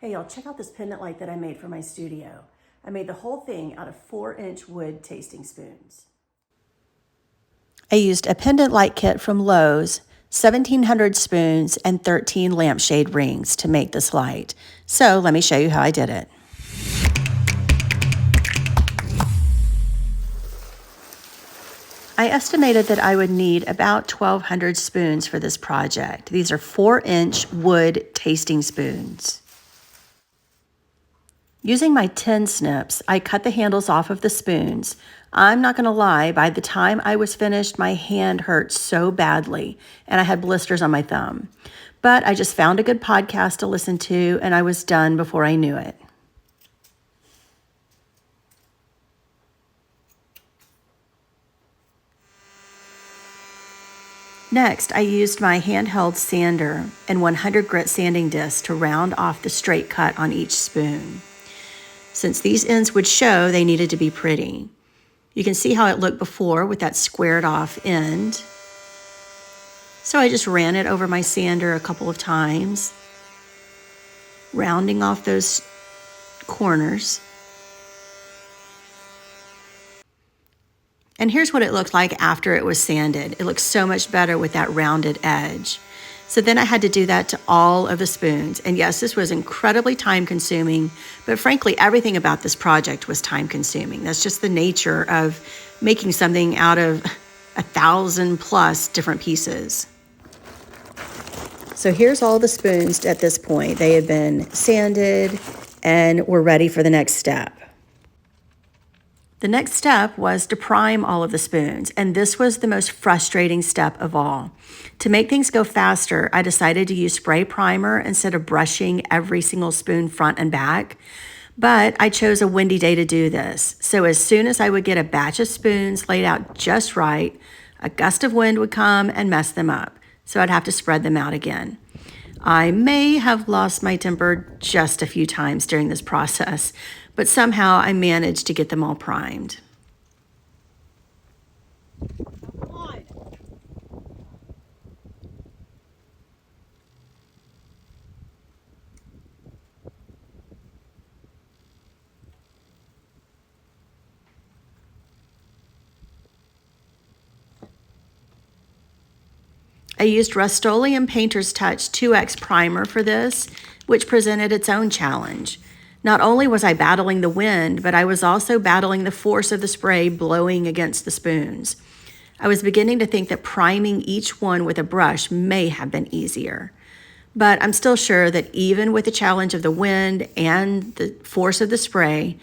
Hey y'all, check out this pendant light that I made for my studio. I made the whole thing out of 4-inch wood tasting spoons. I used a pendant light kit from Lowe's, 1,700 spoons, and 13 lampshade rings to make this light. So let me show you how I did it. I estimated that I would need about 1,200 spoons for this project. These are 4-inch wood tasting spoons. Using my tin snips, I cut the handles off of the spoons. I'm not gonna lie, by the time I was finished, my hand hurt so badly and I had blisters on my thumb. But I just found a good podcast to listen to and I was done before I knew it. Next, I used my handheld sander and 100 grit sanding discs to round off the straight cut on each spoon. Since these ends would show, they needed to be pretty. You can see how it looked before with that squared off end. So I just ran it over my sander a couple of times, rounding off those corners. And here's what it looked like after it was sanded. It looks so much better with that rounded edge. So then I had to do that to all of the spoons. And yes, this was incredibly time consuming, but frankly, everything about this project was time consuming. That's just the nature of making something out of 1,000+ different pieces. So here's all the spoons at this point. They had been sanded and were ready for the next step. The next step was to prime all of the spoons, and this was the most frustrating step of all. To make things go faster, I decided to use spray primer instead of brushing every single spoon front and back, but I chose a windy day to do this. So as soon as I would get a batch of spoons laid out just right, a gust of wind would come and mess them up, so I'd have to spread them out again. I may have lost my temper just a few times during this process, but somehow I managed to get them all primed. I used Rust-Oleum Painter's Touch 2X primer for this, which presented its own challenge. Not only was I battling the wind, but I was also battling the force of the spray blowing against the spoons. I was beginning to think that priming each one with a brush may have been easier. But I'm still sure that even with the challenge of the wind and the force of the spray,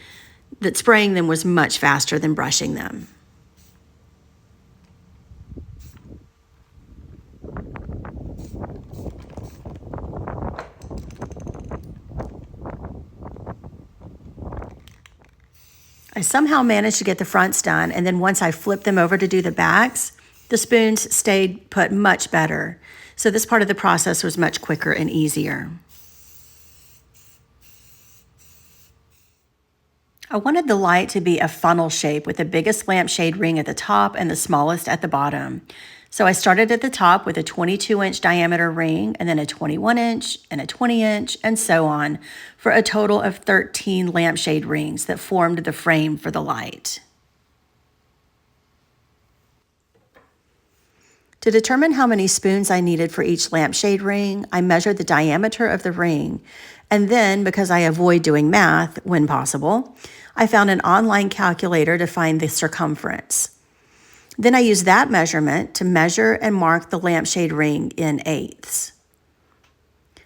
that spraying them was much faster than brushing them. I somehow managed to get the fronts done, and then once I flipped them over to do the backs, the spoons stayed put much better. So this part of the process was much quicker and easier. I wanted the light to be a funnel shape with the biggest lampshade ring at the top and the smallest at the bottom. So I started at the top with a 22-inch diameter ring, and then a 21-inch and a 20-inch, and so on, for a total of 13 lampshade rings that formed the frame for the light. To determine how many spoons I needed for each lampshade ring, I measured the diameter of the ring, and then, because I avoid doing math when possible, I found an online calculator to find the circumference. Then I used that measurement to measure and mark the lampshade ring in eighths.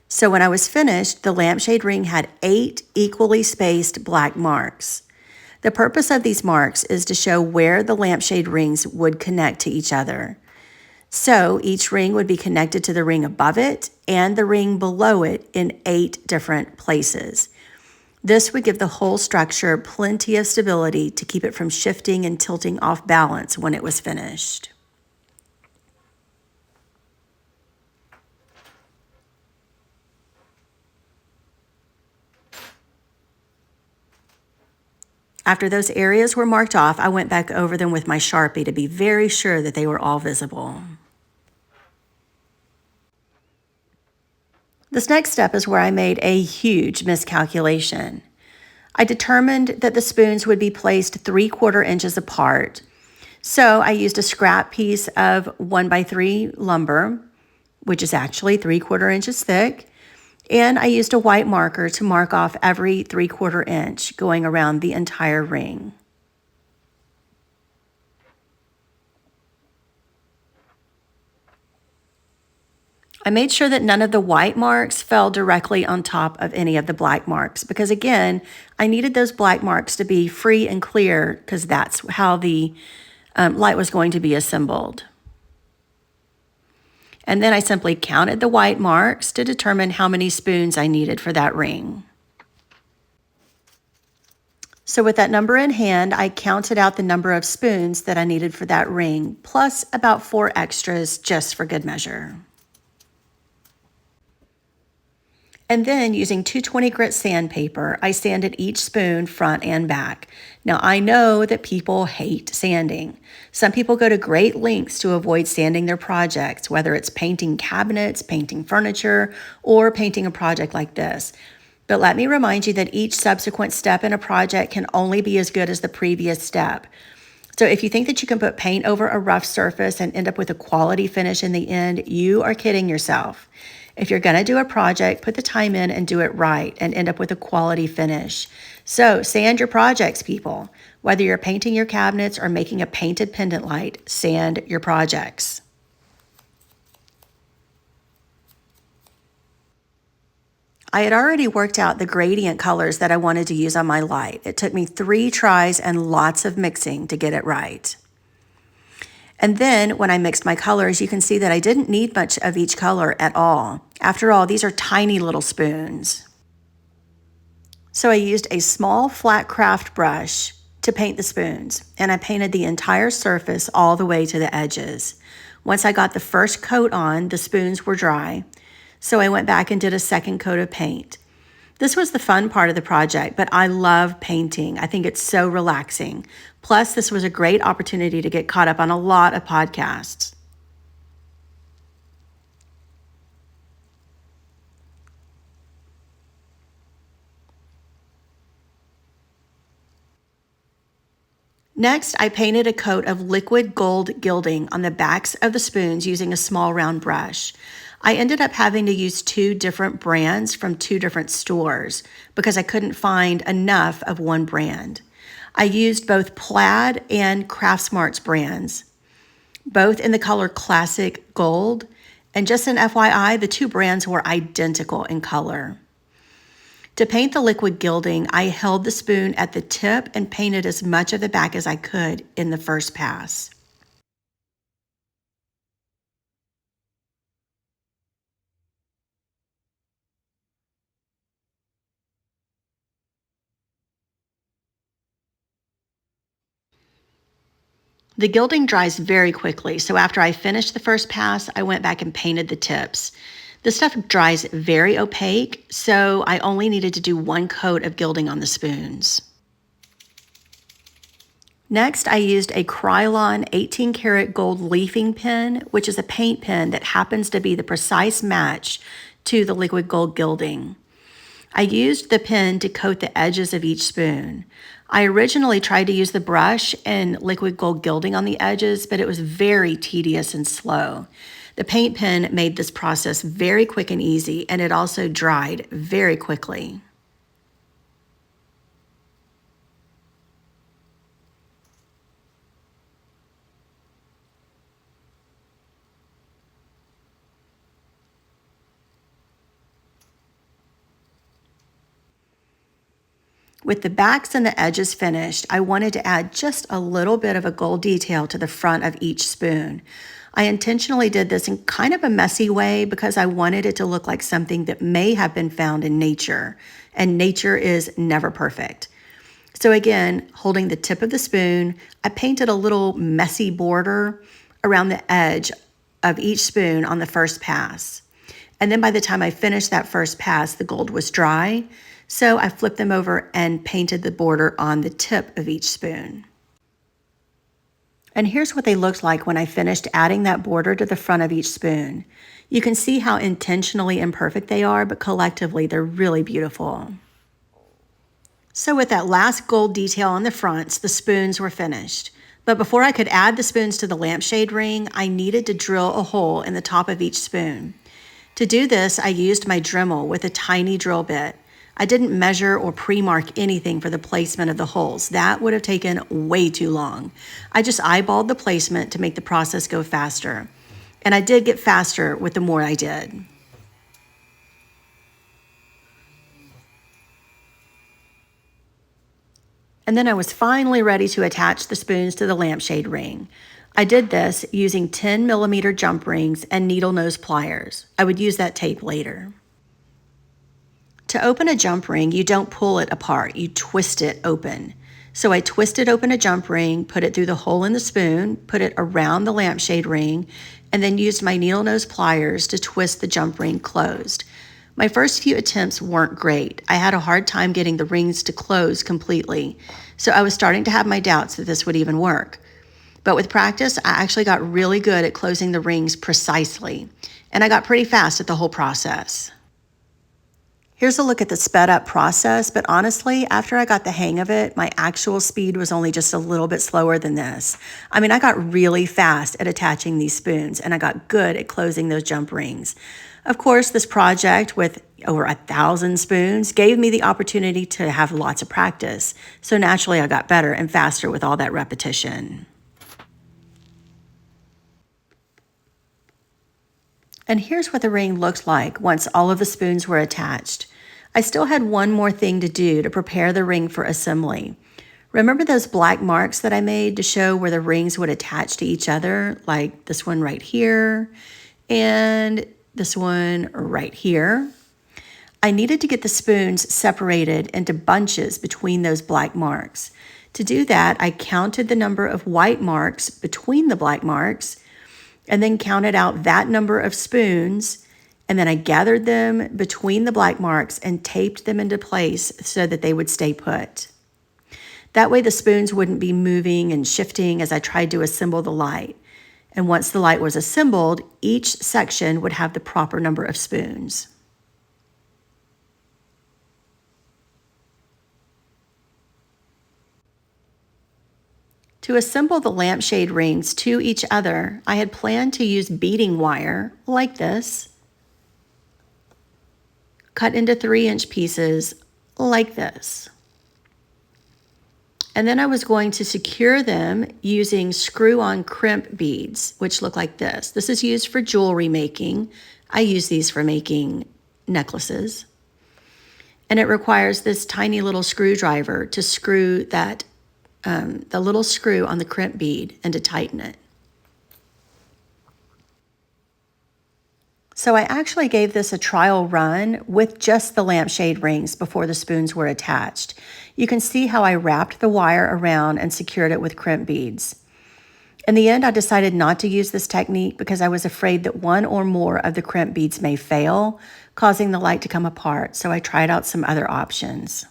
So when I was finished, the lampshade ring had 8 equally spaced black marks. The purpose of these marks is to show where the lampshade rings would connect to each other. So each ring would be connected to the ring above it and the ring below it in 8 different places. This would give the whole structure plenty of stability to keep it from shifting and tilting off balance when it was finished. After those areas were marked off, I went back over them with my Sharpie to be very sure that they were all visible. This next step is where I made a huge miscalculation. I determined that the spoons would be placed 3/4 inches apart. So I used a scrap piece of 1x3 lumber, which is actually 3/4 inches thick, and I used a white marker to mark off every 3/4 inch going around the entire ring. I made sure that none of the white marks fell directly on top of any of the black marks because, again, I needed those black marks to be free and clear because that's how the light was going to be assembled. And then I simply counted the white marks to determine how many spoons I needed for that ring. So with that number in hand, I counted out the number of spoons that I needed for that ring, plus about 4 extras just for good measure. And then using 220 grit sandpaper, I sanded each spoon front and back. Now I know that people hate sanding. Some people go to great lengths to avoid sanding their projects, whether it's painting cabinets, painting furniture, or painting a project like this. But let me remind you that each subsequent step in a project can only be as good as the previous step. So if you think that you can put paint over a rough surface and end up with a quality finish in the end, you are kidding yourself. If you're going to do a project, put the time in and do it right and end up with a quality finish. So sand your projects, people. Whether you're painting your cabinets or making a painted pendant light, sand your projects. I had already worked out the gradient colors that I wanted to use on my light. It took me 3 tries and lots of mixing to get it right. And then when I mixed my colors, you can see that I didn't need much of each color at all. After all, these are tiny little spoons. So I used a small flat craft brush to paint the spoons, and I painted the entire surface all the way to the edges. Once I got the first coat on, the spoons were dry, so I went back and did a second coat of paint. This was the fun part of the project, but I love painting. I think it's so relaxing. Plus, this was a great opportunity to get caught up on a lot of podcasts. Next, I painted a coat of liquid gold gilding on the backs of the spoons using a small round brush. I ended up having to use 2 different brands from 2 different stores because I couldn't find enough of one brand. I used both Plaid and Craftsmart's brands, both in the color Classic Gold, and just an FYI, the 2 brands were identical in color. To paint the liquid gilding, I held the spoon at the tip and painted as much of the back as I could in the first pass. The gilding dries very quickly, so after I finished the first pass, I went back and painted the tips. The stuff dries very opaque, so I only needed to do 1 coat of gilding on the spoons. Next, I used a Krylon 18 karat gold leafing pen, which is a paint pen that happens to be the precise match to the liquid gold gilding. I used the pen to coat the edges of each spoon. I originally tried to use the brush and liquid gold gilding on the edges, but it was very tedious and slow. The paint pen made this process very quick and easy, and it also dried very quickly. With the backs and the edges finished, I wanted to add just a little bit of a gold detail to the front of each spoon. I intentionally did this in kind of a messy way because I wanted it to look like something that may have been found in nature, and nature is never perfect. So again, holding the tip of the spoon, I painted a little messy border around the edge of each spoon on the first pass. And then by the time I finished that first pass, the gold was dry. So I flipped them over and painted the border on the tip of each spoon. And here's what they looked like when I finished adding that border to the front of each spoon. You can see how intentionally imperfect they are, but collectively they're really beautiful. So with that last gold detail on the fronts, the spoons were finished. But before I could add the spoons to the lampshade ring, I needed to drill a hole in the top of each spoon. To do this, I used my Dremel with a tiny drill bit. I didn't measure or pre-mark anything for the placement of the holes. That would have taken way too long. I just eyeballed the placement to make the process go faster. And I did get faster with the more I did. And then I was finally ready to attach the spoons to the lampshade ring. I did this using 10mm jump rings and needle nose pliers. I would use that tape later. To open a jump ring, you don't pull it apart, you twist it open. So I twisted open a jump ring, put it through the hole in the spoon, put it around the lampshade ring, and then used my needle nose pliers to twist the jump ring closed. My first few attempts weren't great. I had a hard time getting the rings to close completely, so I was starting to have my doubts that this would even work. But with practice, I actually got really good at closing the rings precisely, and I got pretty fast at the whole process. Here's a look at the sped up process, but honestly, after I got the hang of it, my actual speed was only just a little bit slower than this. I mean, I got really fast at attaching these spoons, and I got good at closing those jump rings. Of course, this project with over 1,000 spoons gave me the opportunity to have lots of practice, so naturally I got better and faster with all that repetition. And here's what the ring looked like once all of the spoons were attached. I still had one more thing to do to prepare the ring for assembly. Remember those black marks that I made to show where the rings would attach to each other, like this one right here and this one right here? I needed to get the spoons separated into bunches between those black marks. To do that, I counted the number of white marks between the black marks and then counted out that number of spoons, and then I gathered them between the black marks and taped them into place so that they would stay put. That way the spoons wouldn't be moving and shifting as I tried to assemble the light. And once the light was assembled, each section would have the proper number of spoons. To assemble the lampshade rings to each other, I had planned to use beading wire like this, cut into 3-inch pieces like this. And then I was going to secure them using screw-on crimp beads, which look like this. This is used for jewelry making. I use these for making necklaces. And it requires this tiny little screwdriver to screw that the little screw on the crimp bead and to tighten it. So I actually gave this a trial run with just the lampshade rings before the spoons were attached. You can see how I wrapped the wire around and secured it with crimp beads. In the end, I decided not to use this technique because I was afraid that one or more of the crimp beads may fail, causing the light to come apart, so I tried out some other options.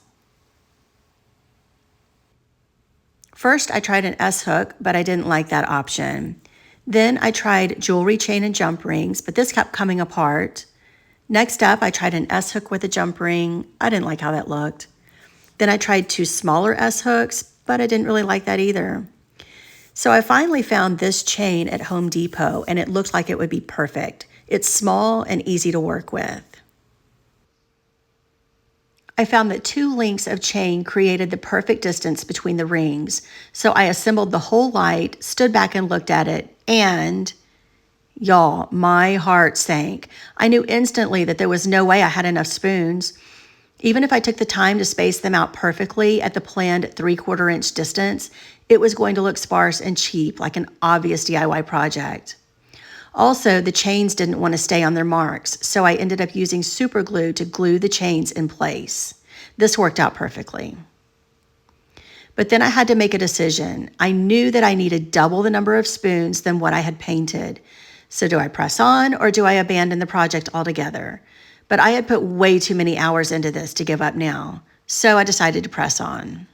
First, I tried an S-hook, but I didn't like that option. Then I tried jewelry chain and jump rings, but this kept coming apart. Next up, I tried an S-hook with a jump ring. I didn't like how that looked. Then I tried 2 smaller S-hooks, but I didn't really like that either. So I finally found this chain at Home Depot, and it looked like it would be perfect. It's small and easy to work with. I found that 2 lengths of chain created the perfect distance between the rings. So I assembled the whole light, stood back and looked at it, and y'all, my heart sank. I knew instantly that there was no way I had enough spoons. Even if I took the time to space them out perfectly at the planned 3/4 inch distance, it was going to look sparse and cheap, like an obvious DIY project. Also, the chains didn't want to stay on their marks, so I ended up using super glue to glue the chains in place. This worked out perfectly. But then I had to make a decision. I knew that I needed double the number of spoons than what I had painted. So do I press on or do I abandon the project altogether? But I had put way too many hours into this to give up now, so I decided to press on.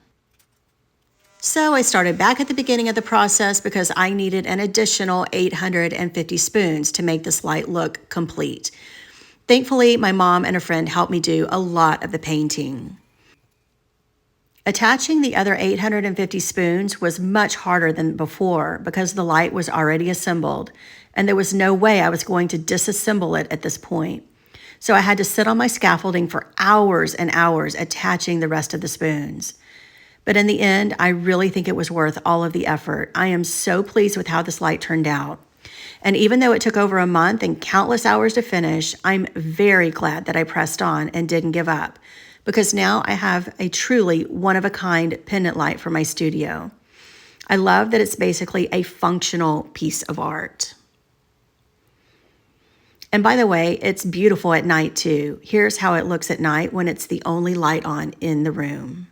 So I started back at the beginning of the process because I needed an additional 850 spoons to make this light look complete. Thankfully, my mom and a friend helped me do a lot of the painting. Attaching the other 850 spoons was much harder than before because the light was already assembled, and there was no way I was going to disassemble it at this point. So I had to sit on my scaffolding for hours and hours attaching the rest of the spoons. But in the end, I really think it was worth all of the effort. I am so pleased with how this light turned out. And even though it took over a month and countless hours to finish, I'm very glad that I pressed on and didn't give up, because now I have a truly one-of-a-kind pendant light for my studio. I love that it's basically a functional piece of art. And by the way, it's beautiful at night too. Here's how it looks at night when it's the only light on in the room.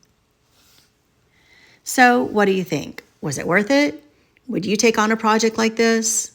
So what do you think? Was it worth it? Would you take on a project like this?